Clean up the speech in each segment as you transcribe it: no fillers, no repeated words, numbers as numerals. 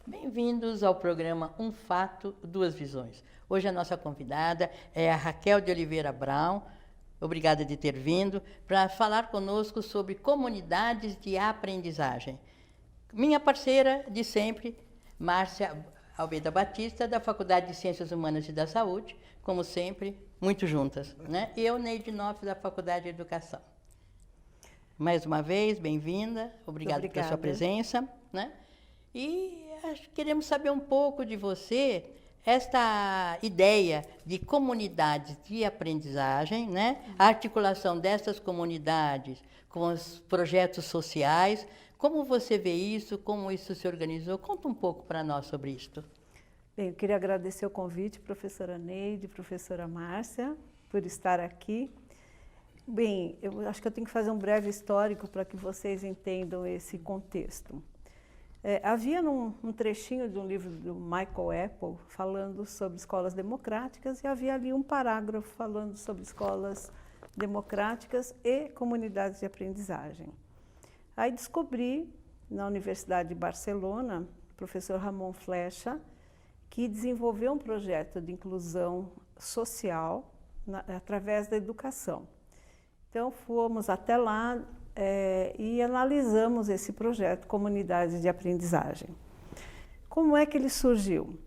Bem-vindos ao programa Um Fato, Duas Visões. Hoje a nossa convidada é a Raquel de Oliveira Brown, obrigada de ter vindo, para falar conosco sobre comunidades de aprendizagem. Minha parceira de sempre, Márcia Almeida Batista, da Faculdade de Ciências Humanas e da Saúde, como sempre, muito juntas, né? E eu, Neide Noff, da Faculdade de Educação. Mais uma vez, bem-vinda, obrigada pela sua presença, né? E queremos saber um pouco de você, esta ideia de comunidades de aprendizagem, né? A articulação dessas comunidades com os projetos sociais. Como você vê isso? Como isso se organizou? Conta um pouco para nós sobre isso. Bem, eu queria agradecer o convite, professora Neide, professora Márcia, por estar aqui. Bem, eu acho que eu tenho que fazer um breve histórico para que vocês entendam esse contexto. Havia um trechinho de um livro do Michael Apple falando sobre escolas democráticas e havia ali um parágrafo falando sobre escolas democráticas e comunidades de aprendizagem. Aí descobri, na Universidade de Barcelona, o professor Ramon Flecha, que desenvolveu um projeto de inclusão social através da educação. Então, fomos até lá e analisamos esse projeto, Comunidades de Aprendizagem. Como é que ele surgiu?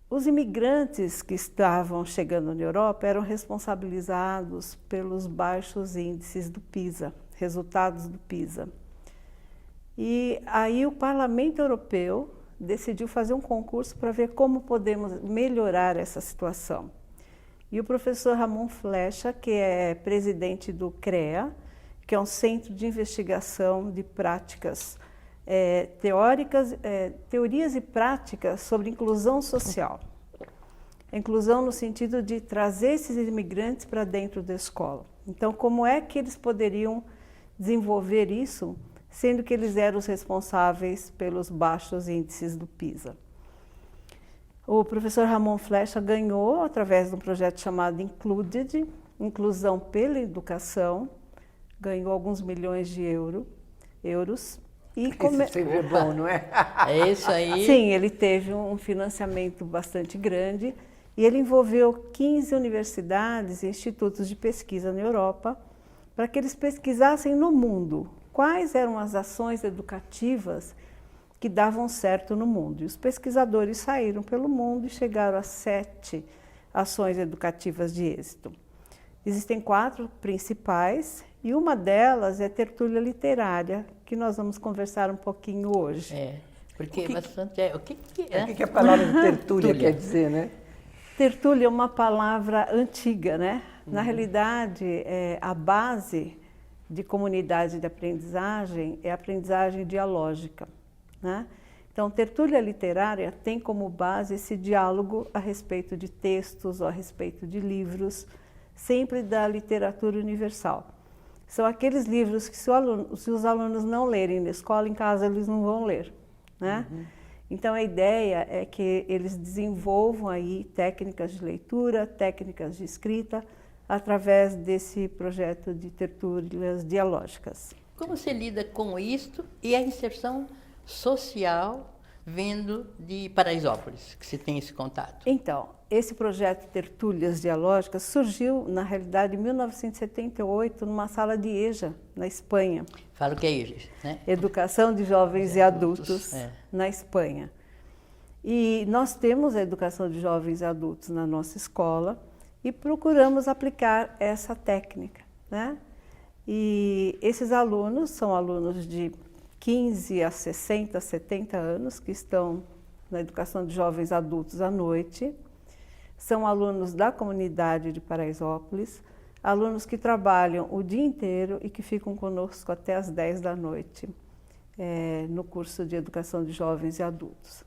Os imigrantes que estavam chegando na Europa eram responsabilizados pelos baixos índices do PISA, resultados do PISA. E aí o Parlamento Europeu decidiu fazer um concurso para ver como podemos melhorar essa situação. E o professor Ramon Flecha, que é presidente do CREA, que é um centro de investigação de práticas teorias e práticas sobre inclusão social. Inclusão no sentido de trazer esses imigrantes para dentro da escola. Então, como é que eles poderiam desenvolver isso, sendo que eles eram os responsáveis pelos baixos índices do PISA? O professor Ramon Flecha ganhou, através de um projeto chamado Included, Inclusão pela Educação, ganhou alguns milhões de euros. E Isso sempre é bom, não é? É isso aí. Sim, ele teve um financiamento bastante grande e ele envolveu 15 universidades e institutos de pesquisa na Europa para que eles pesquisassem no mundo quais eram as ações educativas que davam certo no mundo. E os pesquisadores saíram pelo mundo e chegaram a 7 ações educativas de êxito. Existem 4 principais e uma delas é tertúlia literária, que nós vamos conversar um pouquinho hoje. Porque bastante o que é? O que a palavra tertúlia quer dizer, né? Tertúlia é uma palavra antiga, né? Na realidade, a base de comunidade de aprendizagem é a aprendizagem dialógica, né? Então, tertúlia literária tem como base esse diálogo a respeito de textos ou a respeito de livros, sempre da literatura universal. São aqueles livros que se os alunos não lerem na escola, em casa eles não vão ler, né? Então, a ideia é que eles desenvolvam aí técnicas de leitura, técnicas de escrita, através desse projeto de tertúlias dialógicas. Como você lida com isto e a inserção social vindo de Paraisópolis, que você tem esse contato? Então, esse projeto Tertúlias Dialógicas surgiu, na realidade, em 1978, numa sala de EJA, na Espanha. Fala o que é EJA, né? Educação de Jovens e Adultos, na Espanha. E nós temos a educação de jovens e adultos na nossa escola e procuramos aplicar essa técnica, né? E esses alunos são alunos de 15 a 60, 70 anos, que estão na educação de jovens adultos à noite. São alunos da comunidade de Paraisópolis, alunos que trabalham o dia inteiro e que ficam conosco até às 10 da noite, no curso de educação de jovens e adultos.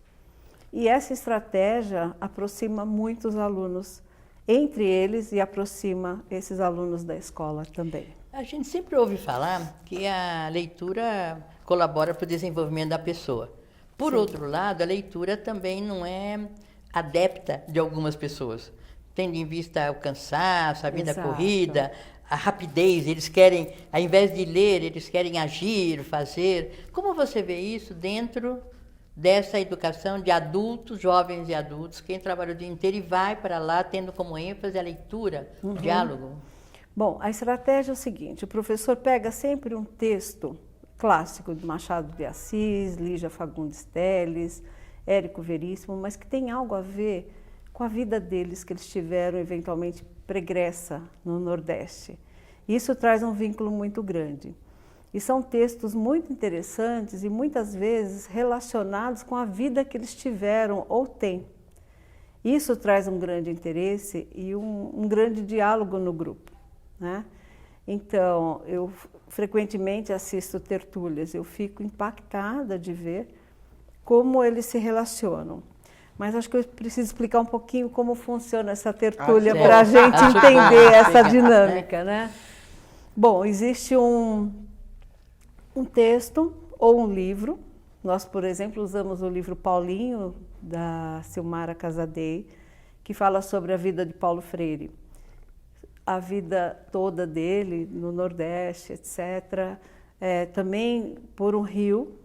E essa estratégia aproxima muitos alunos entre eles e aproxima esses alunos da escola também. A gente sempre ouve falar que a leitura colabora para o desenvolvimento da pessoa. Por outro lado, a leitura também não é adepta de algumas pessoas, tendo em vista o cansaço, a vida corrida, a rapidez. Eles querem, ao invés de ler, eles querem agir, fazer. Como você vê isso dentro dessa educação de adultos, jovens e adultos, quem trabalha o dia inteiro e vai para lá tendo como ênfase a leitura, o diálogo? Bom, a estratégia é o seguinte: o professor pega sempre um texto clássico de Machado de Assis, Lígia Fagundes Telles, Érico Veríssimo, mas que tem algo a ver com a vida deles que eles tiveram eventualmente pregressa no Nordeste. Isso traz um vínculo muito grande. E são textos muito interessantes e muitas vezes relacionados com a vida que eles tiveram ou têm. Isso traz um grande interesse e um grande diálogo no grupo, né? Então, eu frequentemente assisto tertúlias, eu fico impactada de ver como eles se relacionam. Mas acho que eu preciso explicar um pouquinho como funciona essa tertúlia para a gente entender essa dinâmica, né? Bom, existe um texto ou um livro. Nós, por exemplo, usamos o livro Paulinho, da Silmara Casadei, que fala sobre a vida de Paulo Freire. A vida toda dele no Nordeste, etc. Também por um rio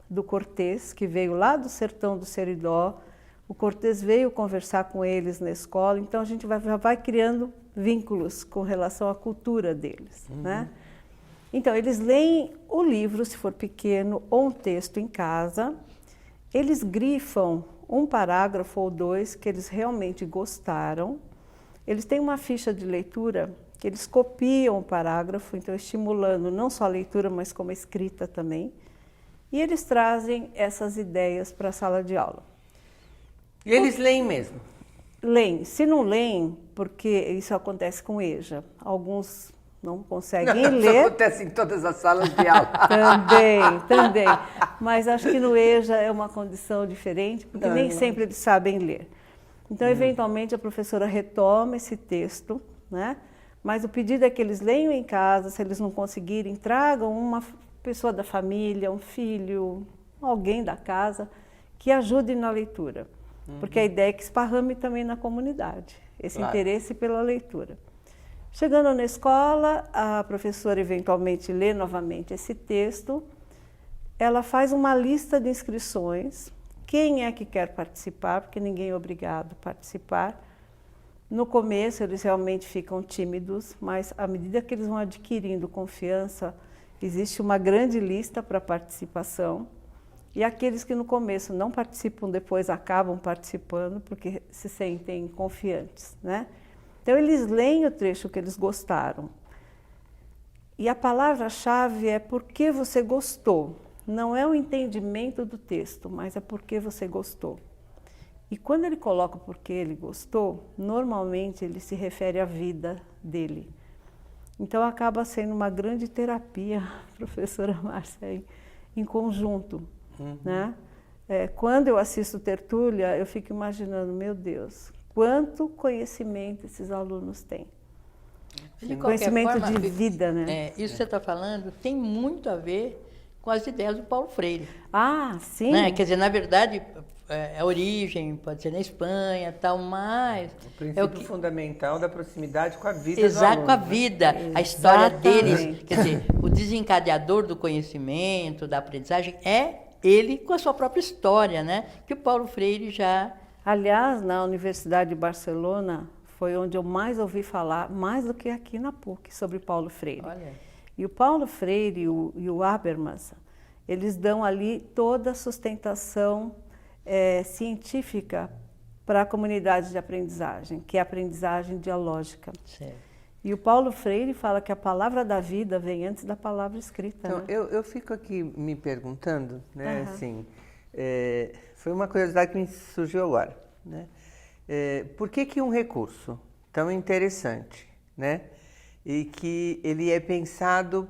do Cortês, que veio lá do sertão do Seridó. O Cortês veio conversar com eles na escola, então a gente já vai criando vínculos com relação à cultura deles, né? Então, eles leem o livro, se for pequeno, ou um texto em casa, eles grifam um parágrafo ou dois que eles realmente gostaram. Eles têm uma ficha de leitura que eles copiam o parágrafo, então estimulando não só a leitura, mas como a escrita também. E eles trazem essas ideias para a sala de aula. E eles leem mesmo? Leem. Se não leem, porque isso acontece com EJA, alguns não conseguem ler. Isso acontece em todas as salas de aula. Também. Mas acho que no EJA é uma condição diferente, porque nem sempre eles sabem ler. Então, eventualmente, a professora retoma esse texto, né? Mas o pedido é que eles leiam em casa. Se eles não conseguirem, tragam uma pessoa da família, um filho, alguém da casa, que ajude na leitura. Porque a ideia é que esparrame também na comunidade, esse interesse pela leitura. Chegando na escola, a professora eventualmente lê novamente esse texto, ela faz uma lista de inscrições, quem é que quer participar, porque ninguém é obrigado a participar. No começo eles realmente ficam tímidos, mas à medida que eles vão adquirindo confiança, existe uma grande lista para participação. E aqueles que no começo não participam, depois acabam participando porque se sentem confiantes, né? Então, eles leem o trecho que eles gostaram. E a palavra-chave é porque você gostou. Não é o entendimento do texto, mas é porque você gostou. E quando ele coloca porque ele gostou, normalmente ele se refere à vida dele. Então, acaba sendo uma grande terapia, professora Márcia, em conjunto. Né? Quando eu assisto tertúlia, eu fico imaginando, meu Deus, quanto conhecimento esses alunos têm. Conhecimento de vida, né? Isso que você está falando tem muito a ver com as ideias do Paulo Freire. Ah, sim. Né? Quer dizer, na verdade, a origem pode ser na Espanha, tal, mas... O princípio fundamental da proximidade com a vida Exato, do aluno, com a vida, né? a história deles. Exatamente. Quer dizer, o desencadeador do conhecimento, da aprendizagem, é ele com a sua própria história, né? Que o Paulo Freire já... Aliás, na Universidade de Barcelona, foi onde eu mais ouvi falar, mais do que aqui na PUC, sobre Paulo Freire. Olha. E o Paulo Freire e o Habermas, eles dão ali toda a sustentação científica para a comunidade de aprendizagem, que é a aprendizagem dialógica. Certo. E o Paulo Freire fala que a palavra da vida vem antes da palavra escrita. Então, né? eu fico aqui me perguntando, né, assim, foi uma curiosidade que me surgiu agora, né? Por que um recurso tão interessante, né, e que ele é pensado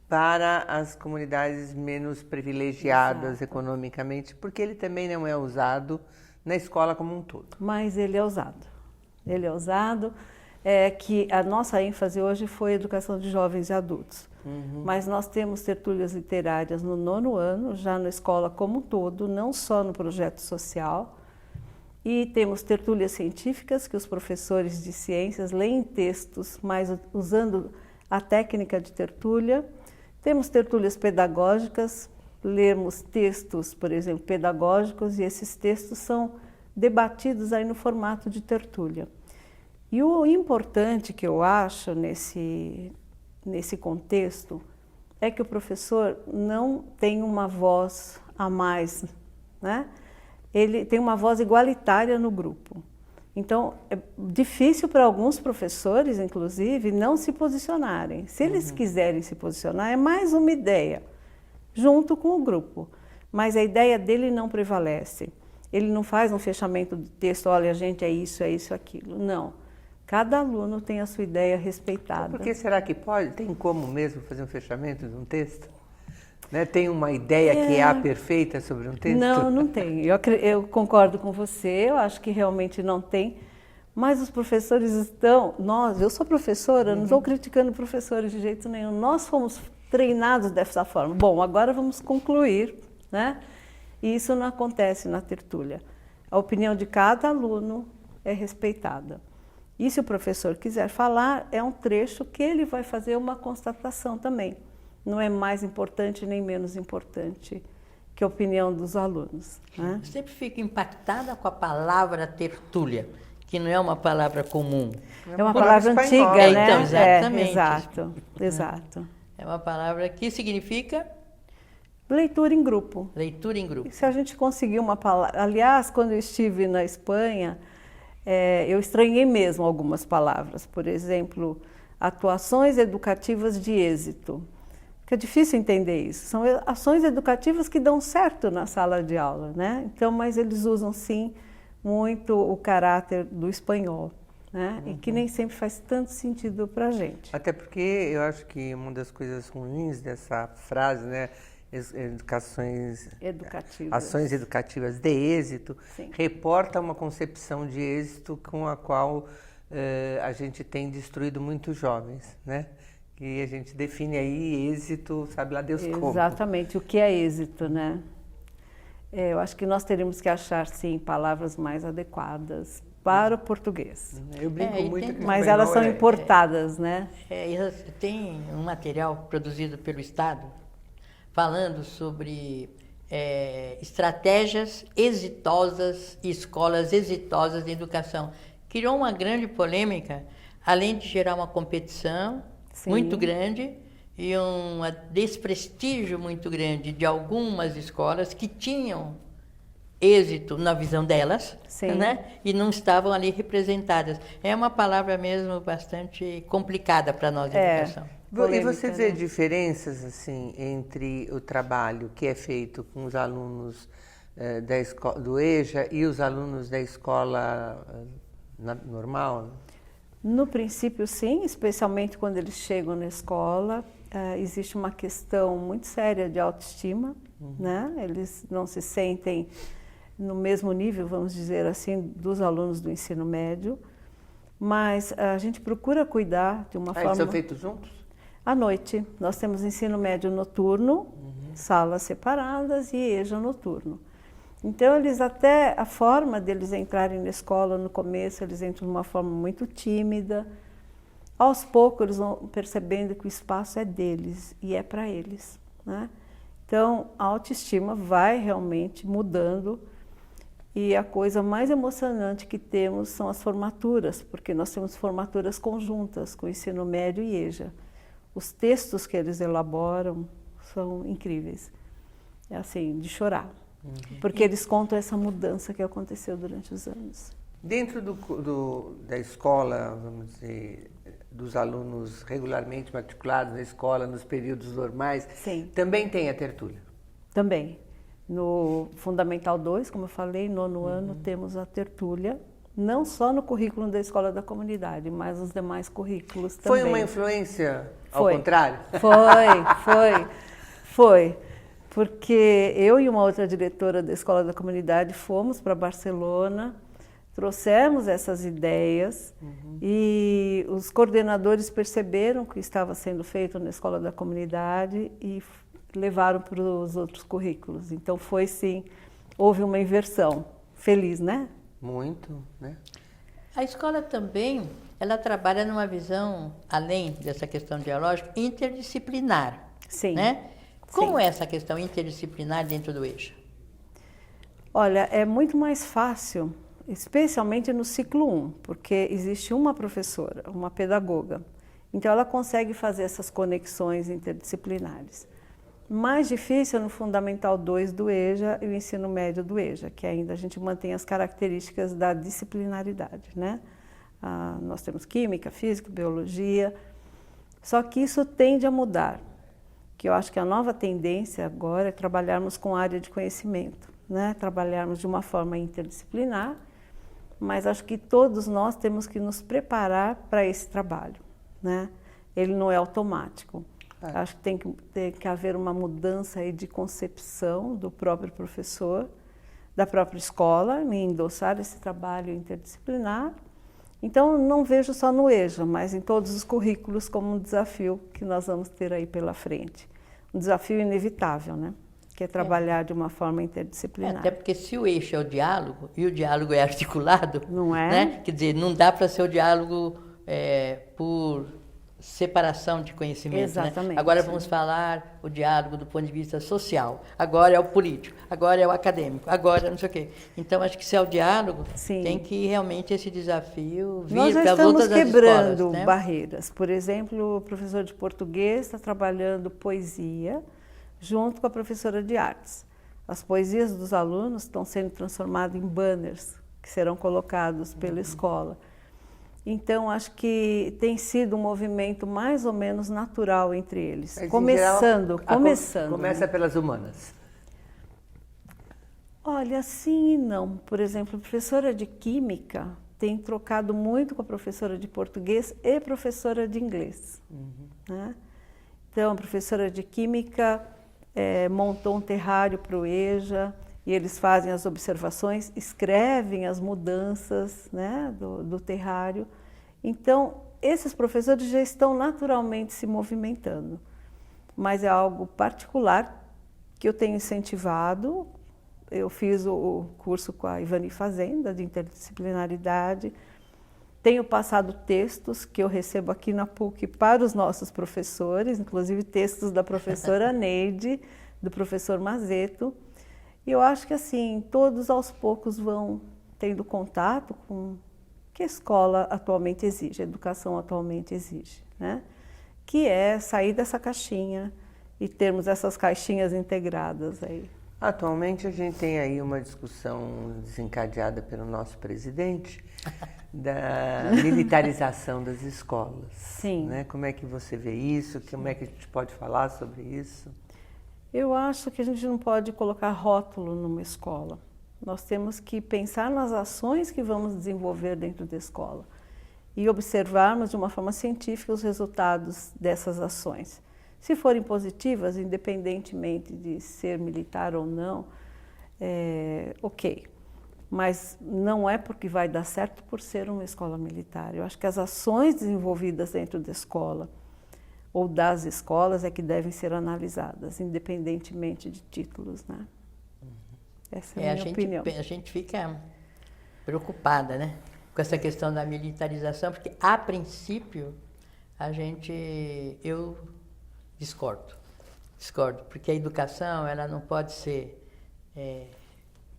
para as comunidades menos privilegiadas economicamente, porque ele também não é usado na escola como um todo? Mas ele é usado. Ele é usado. é que a nossa ênfase hoje foi educação de jovens e adultos. Mas nós temos tertúlias literárias no 9º ano, já na escola como um todo, não só no projeto social. E temos tertúlias científicas, que os professores de ciências leem textos, mas usando a técnica de tertúlia. Temos tertúlias pedagógicas, lemos textos, por exemplo, pedagógicos, e esses textos são debatidos aí no formato de tertúlia. E o importante que eu acho nesse contexto é que o professor não tem uma voz a mais, né? Ele tem uma voz igualitária no grupo. Então, é difícil para alguns professores, inclusive, não se posicionarem. Se eles quiserem se posicionar, é mais uma ideia, junto com o grupo. Mas a ideia dele não prevalece. Ele não faz um fechamento de texto, olha, gente, é isso, aquilo. Não. Cada aluno tem a sua ideia respeitada. Por que será que pode? Tem como mesmo fazer um fechamento de um texto? Né? Tem uma ideia que é a perfeita sobre um texto? Não, não tem. Eu concordo com você, eu acho que realmente não tem. Mas os professores estão... eu sou professora, não estou criticando professores de jeito nenhum. Nós fomos treinados dessa forma. Bom, agora vamos concluir, né? E isso não acontece na tertúlia. A opinião de cada aluno é respeitada. E se o professor quiser falar, é um trecho que ele vai fazer uma constatação também. Não é mais importante nem menos importante que a opinião dos alunos. Né? Eu sempre fico impactada com a palavra tertúlia, que não é uma palavra comum. É uma palavra antiga, né? Então, exatamente. Exato. É uma palavra que significa... Leitura em grupo. Leitura em grupo. E se a gente conseguir uma palavra... Aliás, quando eu estive na Espanha, eu estranhei mesmo algumas palavras. Por exemplo, atuações educativas de êxito. Que é difícil entender isso. São ações educativas que dão certo na sala de aula, né? Então, mas eles usam, sim, muito o caráter do espanhol, né? E que nem sempre faz tanto sentido para a gente. Até porque eu acho que uma das coisas ruins dessa frase, né? Ações educativas de êxito, sim, reporta uma concepção de êxito com a qual a gente tem destruído muitos jovens, né? Que a gente define aí êxito, sabe lá Deus como. Exatamente, o que é êxito, né? Eu acho que nós teríamos que achar, sim, palavras mais adequadas para o português. Eu brinco muito que mas elas são importadas, né? Tem um material produzido pelo Estado falando sobre estratégias exitosas e escolas exitosas de educação. Criou uma grande polêmica, além de gerar uma competição, sim, muito grande e um desprestígio muito grande de algumas escolas que tinham êxito na visão delas, né? E não estavam ali representadas. É uma palavra mesmo bastante complicada para nós de educação. Polêmica, e você vê diferenças assim entre o trabalho que é feito com os alunos do EJA e os alunos da escola normal? No princípio, sim, especialmente quando eles chegam na escola, existe uma questão muito séria de autoestima, né? Eles não se sentem no mesmo nível, vamos dizer assim, dos alunos do ensino médio, mas a gente procura cuidar de uma forma... Eles são feitos juntos? À noite. Nós temos ensino médio noturno, salas separadas e EJA noturno. Então, a forma deles entrarem na escola, no começo, eles entram de uma forma muito tímida. Aos poucos, eles vão percebendo que o espaço é deles e é para eles, né? Então, a autoestima vai realmente mudando e a coisa mais emocionante que temos são as formaturas, porque nós temos formaturas conjuntas com o ensino médio e EJA. Os textos que eles elaboram são incríveis. É assim, de chorar. Porque eles contam essa mudança que aconteceu durante os anos. Dentro da escola, vamos dizer, dos alunos regularmente matriculados na escola, nos períodos normais, sim, também tem a tertúlia? Também. No Fundamental 2, como eu falei, 9º ano, temos a tertúlia, não só no currículo da Escola da Comunidade, mas nos demais currículos também. Foi uma influência ao contrário? Foi. Porque eu e uma outra diretora da Escola da Comunidade fomos para Barcelona Trouxemos essas ideias e os coordenadores perceberam que estava sendo feito na Escola da Comunidade e levaram para os outros currículos. Então foi sim, houve uma inversão. Feliz, né? Muito, né? A escola também, ela trabalha numa visão, além dessa questão dialógica, interdisciplinar. Sim. Né? Como Sim. é essa questão interdisciplinar dentro do EJA? Olha, é muito mais fácil, especialmente no ciclo 1, porque existe uma professora, uma pedagoga. Então ela consegue fazer essas conexões interdisciplinares. Mais difícil no Fundamental 2 do EJA e o ensino médio do EJA, que ainda a gente mantém as características da disciplinaridade, né? Nós temos química, física, biologia, só que isso tende a mudar, que eu acho que a nova tendência agora é trabalharmos com área de conhecimento, né? Trabalharmos de uma forma interdisciplinar, mas acho que todos nós temos que nos preparar para esse trabalho, né? Ele não é automático. Acho que tem que haver uma mudança aí de concepção do próprio professor, da própria escola, em endossar esse trabalho interdisciplinar. Então, não vejo só no EJA, mas em todos os currículos como um desafio que nós vamos ter aí pela frente. Um desafio inevitável, né? Que é trabalhar de uma forma interdisciplinar. Até porque se o eixo é o diálogo, e o diálogo é articulado, Não é? Né? Quer dizer, não dá para ser o diálogo por separação de conhecimento. Exatamente. Né? Agora vamos falar o diálogo do ponto de vista social, agora é o político, agora é o acadêmico, agora não sei o quê. Então, acho que se é o diálogo, Sim. tem que realmente esse desafio vir Nós já para estamos todas as quebrando escolas, né? barreiras. Por exemplo, o professor de português está trabalhando poesia junto com a professora de artes. As poesias dos alunos estão sendo transformadas em banners que serão colocados pela escola. Então, acho que tem sido um movimento mais ou menos natural entre eles. Mas, começando. Começa né? pelas humanas. Olha, sim e não. Por exemplo, a professora de química tem trocado muito com a professora de português e professora de inglês. Né? Então, a professora de química montou um terrário para o EJA, e eles fazem as observações, escrevem as mudanças, né, do terrário. Então, esses professores já estão naturalmente se movimentando, mas é algo particular que eu tenho incentivado. Eu fiz o curso com a Ivani Fazenda, de interdisciplinaridade, tenho passado textos que eu recebo aqui na PUC para os nossos professores, inclusive textos da professora Neide, do professor Mazeto. E eu acho que assim, todos aos poucos vão tendo contato com o que a escola atualmente exige, a educação atualmente exige, né? Que é sair dessa caixinha e termos essas caixinhas integradas aí. Atualmente a gente tem aí uma discussão desencadeada pelo nosso presidente da militarização das escolas. Sim. Né? Como é que você vê isso? Como é que a gente pode falar sobre isso? Eu acho que a gente não pode colocar rótulo numa escola. Nós temos que pensar nas ações que vamos desenvolver dentro da escola e observarmos de uma forma científica os resultados dessas ações. Se forem positivas, independentemente de ser militar ou não, ok. Mas não é porque vai dar certo por ser uma escola militar. Eu acho que as ações desenvolvidas dentro da escola ou das escolas é que devem ser analisadas, independentemente de títulos, né? Essa é a minha opinião. A gente fica preocupada, né, com essa questão da militarização, porque, a princípio, eu discordo, porque a educação, ela não pode ser,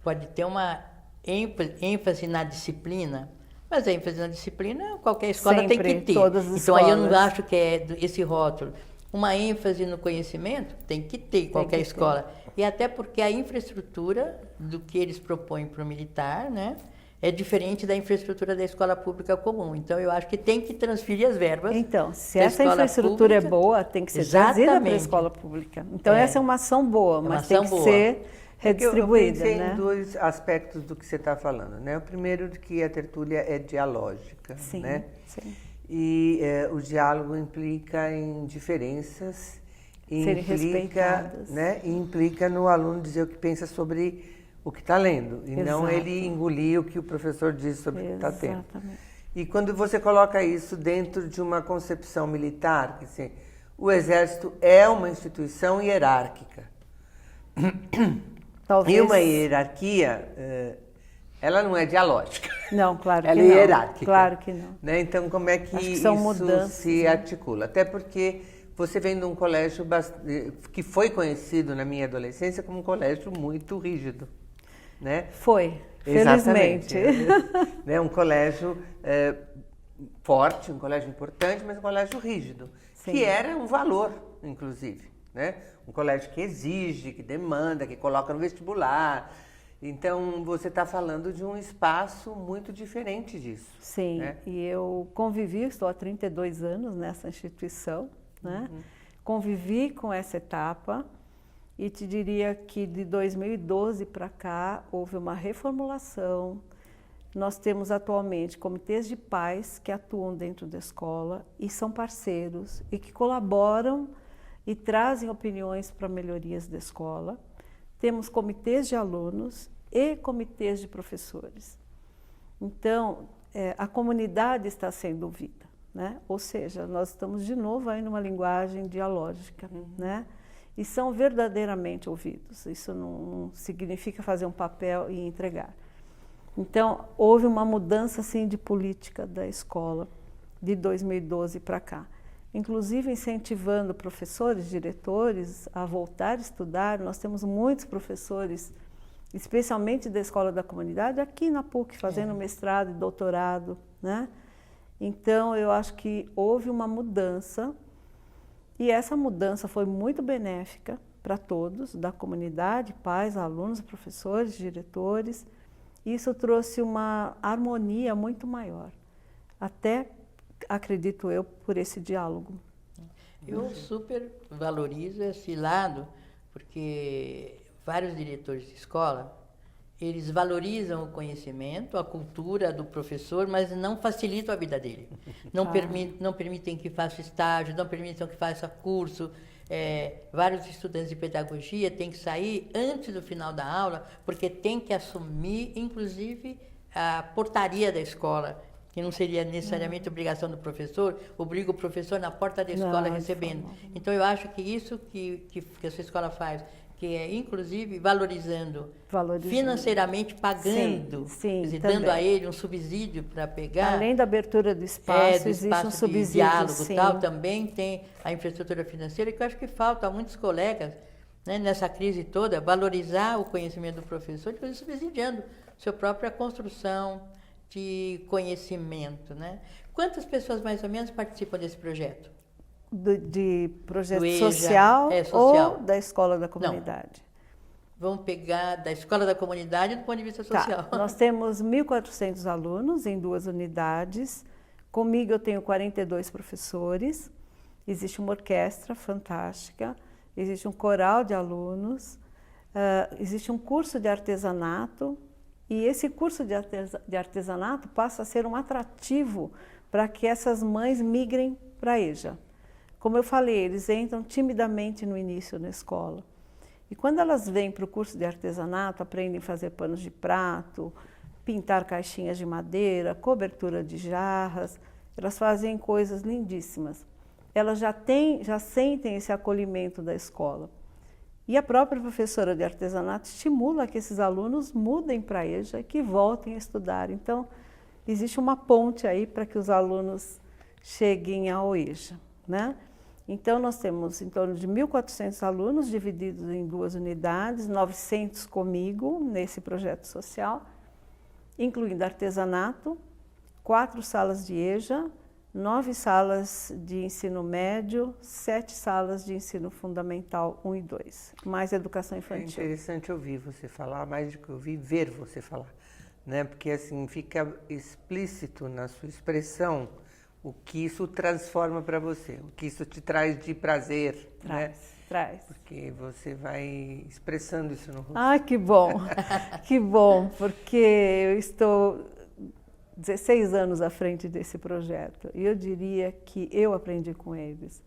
pode ter uma ênfase na disciplina, mas a ênfase na disciplina qualquer escola Sempre, tem que ter. todas as Então aí eu não escolas. acho que é esse rótulo. Uma ênfase no conhecimento tem que ter qualquer escola. E até porque a infraestrutura do que eles propõem para o militar, né, é diferente da infraestrutura da escola pública comum. Então eu acho que tem que transferir as verbas. Então, se da essa escola infraestrutura pública, é boa, tem que ser trazida para a exatamente. escola pública. Então essa é uma ação boa, uma mas tem ação que boa. ser redistribuída, Eu pensei né? em dois aspectos do que você está falando, né? O primeiro de que a tertúlia é dialógica, Sim, né? sim. E o diálogo implica em diferenças, Serem respeitadas. né? E implica no aluno dizer o que pensa sobre o que está lendo, e não Exato. ele engolir o que o professor diz sobre o que está tendo. Exatamente. E quando você coloca isso dentro de uma concepção militar, que assim, o Exército é uma instituição hierárquica. Talvez... E uma hierarquia, ela não é dialógica. Não, claro que ela não. é hierárquica. Claro que não. Né? Então, como é que Acho que são isso mudanças, se né? articula? Até porque você vem de um colégio que foi conhecido na minha adolescência como um colégio muito rígido. Né? Foi, Exatamente. felizmente. Né? Um colégio forte, um colégio importante, mas um colégio rígido. Sim. Que era um valor, inclusive. Né? Um colégio que exige, que demanda, que coloca no vestibular. Então, você está falando de um espaço muito diferente disso. Sim, né? E eu convivi, estou há 32 anos nessa instituição, né? Convivi com essa etapa e te diria que de 2012 para cá houve uma reformulação. Nós temos atualmente comitês de pais que atuam dentro da escola e são parceiros e que colaboram e trazem opiniões para melhorias da escola. Temos comitês de alunos e comitês de professores. Então, a comunidade está sendo ouvida, né? Ou seja, nós estamos de novo aí numa linguagem dialógica, né? E são verdadeiramente ouvidos. Isso não significa fazer um papel e entregar. Então, houve uma mudança assim, de política da escola de 2012 para cá. Inclusive incentivando professores, diretores a voltar a estudar. Nós temos muitos professores, especialmente da Escola da Comunidade, aqui na PUC, fazendo mestrado e doutorado, né? Então, eu acho que houve uma mudança, e essa mudança foi muito benéfica para todos, da comunidade, pais, alunos, professores, diretores. Isso trouxe uma harmonia muito maior, até, acredito eu, por esse diálogo. Eu super valorizo esse lado, porque vários diretores de escola, eles valorizam o conhecimento, a cultura do professor, mas não facilitam a vida dele. Não permitem que faça estágio, não permitem que faça curso. Vários estudantes de pedagogia têm que sair antes do final da aula, porque tem que assumir, inclusive, a portaria da escola, que não seria necessariamente obrigação do professor, obriga o professor na porta da escola recebendo. Então, eu acho que isso que a sua escola faz, que é, inclusive, valorizando. Financeiramente pagando, sim, quer dizer, também. dando a ele um subsídio para pegar. Além da abertura do espaço, do existe espaço um subsídio, de diálogo sim. tal, também tem a infraestrutura financeira, que eu acho que falta a muitos colegas, né, nessa crise toda, valorizar o conhecimento do professor, inclusive subsidiando sua própria construção de conhecimento. Né? Quantas pessoas, mais ou menos, participam desse projeto? De projeto Do EJA, social, social ou da Escola da Comunidade? Vamos pegar da Escola da Comunidade do ponto de vista social. Tá. Nós temos 1.400 alunos em 2 unidades. Comigo eu tenho 42 professores. Existe uma orquestra fantástica. Existe um coral de alunos. Existe um curso de artesanato. E esse curso de artesanato passa a ser um atrativo para que essas mães migrem para a EJA. Como eu falei, eles entram timidamente no início na escola. E quando elas vêm para o curso de artesanato, aprendem a fazer panos de prato, pintar caixinhas de madeira, cobertura de jarras, elas fazem coisas lindíssimas. Elas já sentem esse acolhimento da escola. E a própria professora de artesanato estimula que esses alunos mudem para a EJA e que voltem a estudar. Então, existe uma ponte aí para que os alunos cheguem ao EJA, né? Então, nós temos em torno de 1.400 alunos divididos em 2 unidades, 900 comigo nesse projeto social, incluindo artesanato, 4 salas de EJA, 9 salas de ensino médio, 7 salas de ensino fundamental 1 e 2, mais educação infantil. É interessante ouvir você falar, mais do que ouvir, ver você falar, né? Porque assim fica explícito na sua expressão o que isso transforma para você, o que isso te traz de prazer, Traz. Porque você vai expressando isso no rosto. Ah, que bom, que bom, porque eu estou 16 anos à frente desse projeto e eu diria que eu aprendi com eles.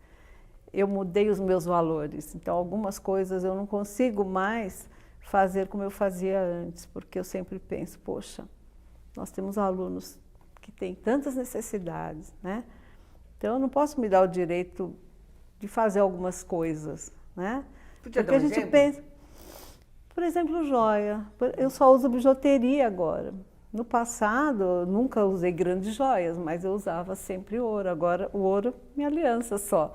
Eu mudei os meus valores, então algumas coisas eu não consigo mais fazer como eu fazia antes, porque eu sempre penso, poxa, nós temos alunos que têm tantas necessidades, né? Então eu não posso me dar o direito de fazer algumas coisas, né? Podia Porque dar a um gente exemplo? pensa, por exemplo, joia. Eu só uso bijuteria agora. No passado, eu nunca usei grandes joias, mas eu usava sempre ouro. Agora, o ouro, minha aliança só.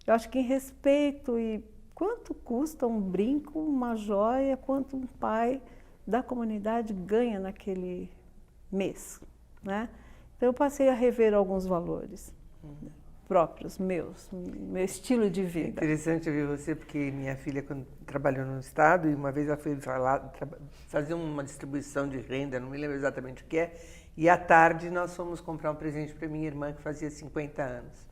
Eu acho que em respeito e quanto custa um brinco, uma joia, quanto um pai da comunidade ganha naquele mês, né? Então, eu passei a rever alguns valores próprios, meus, meu estilo de É vida. interessante ouvir você, porque minha filha quando trabalhou no estado, e uma vez ela foi fazer uma distribuição de renda, não me lembro exatamente o que é, e à tarde nós fomos comprar um presente para minha irmã que fazia 50 anos.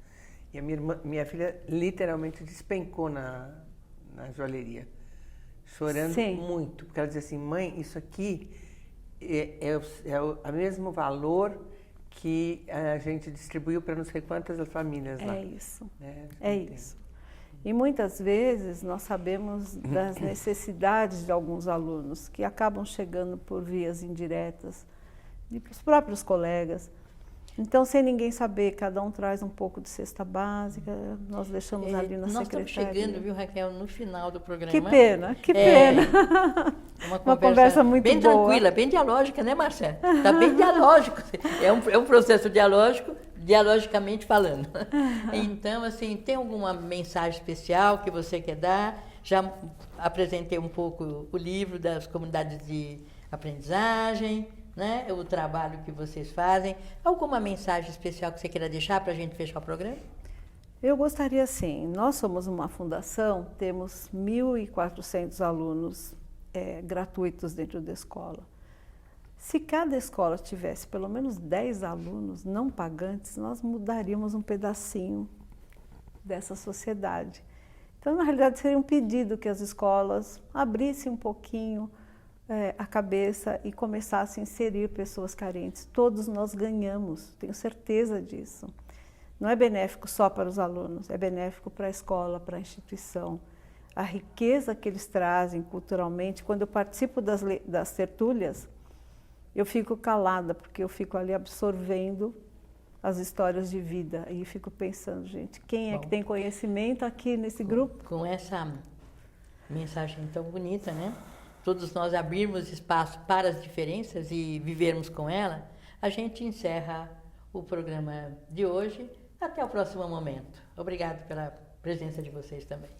E a minha filha literalmente despencou na joalheria, chorando Sim. muito, porque ela dizia assim, mãe, isso aqui é o mesmo valor que a gente distribuiu para não sei quantas famílias lá. É isso. É isso. E muitas vezes nós sabemos das necessidades de alguns alunos que acabam chegando por vias indiretas, dos próprios colegas. Então, sem ninguém saber, cada um traz um pouco de cesta básica, nós deixamos ali na nós secretaria. Estamos chegando, viu, Raquel, no final do programa. Que pena, que pena. Uma conversa muito bem boa. Tranquila, bem dialógica, né, Marcela? Está bem dialógico. É um processo dialógico, dialogicamente falando. Então, assim, tem alguma mensagem especial que você quer dar? Já apresentei um pouco o livro das comunidades de aprendizagem, né? O trabalho que vocês fazem. Alguma mensagem especial que você queira deixar para a gente fechar o programa? Eu gostaria, sim. Nós somos uma fundação, temos 1.400 alunos gratuitos dentro da escola. Se cada escola tivesse pelo menos 10 alunos não pagantes, nós mudaríamos um pedacinho dessa sociedade. Então, na realidade, seria um pedido que as escolas abrissem um pouquinho a cabeça e começassem a inserir pessoas carentes. Todos nós ganhamos, tenho certeza disso. Não é benéfico só para os alunos, é benéfico para a escola, para a instituição. A riqueza que eles trazem culturalmente, quando eu participo das tertúlias, eu fico calada, porque eu fico ali absorvendo as histórias de vida. E fico pensando, gente, quem é que tem conhecimento aqui nesse grupo? Com essa mensagem tão bonita, né? Todos nós abrirmos espaço para as diferenças e vivermos com ela, a gente encerra o programa de hoje. Até o próximo momento. Obrigado pela presença de vocês também.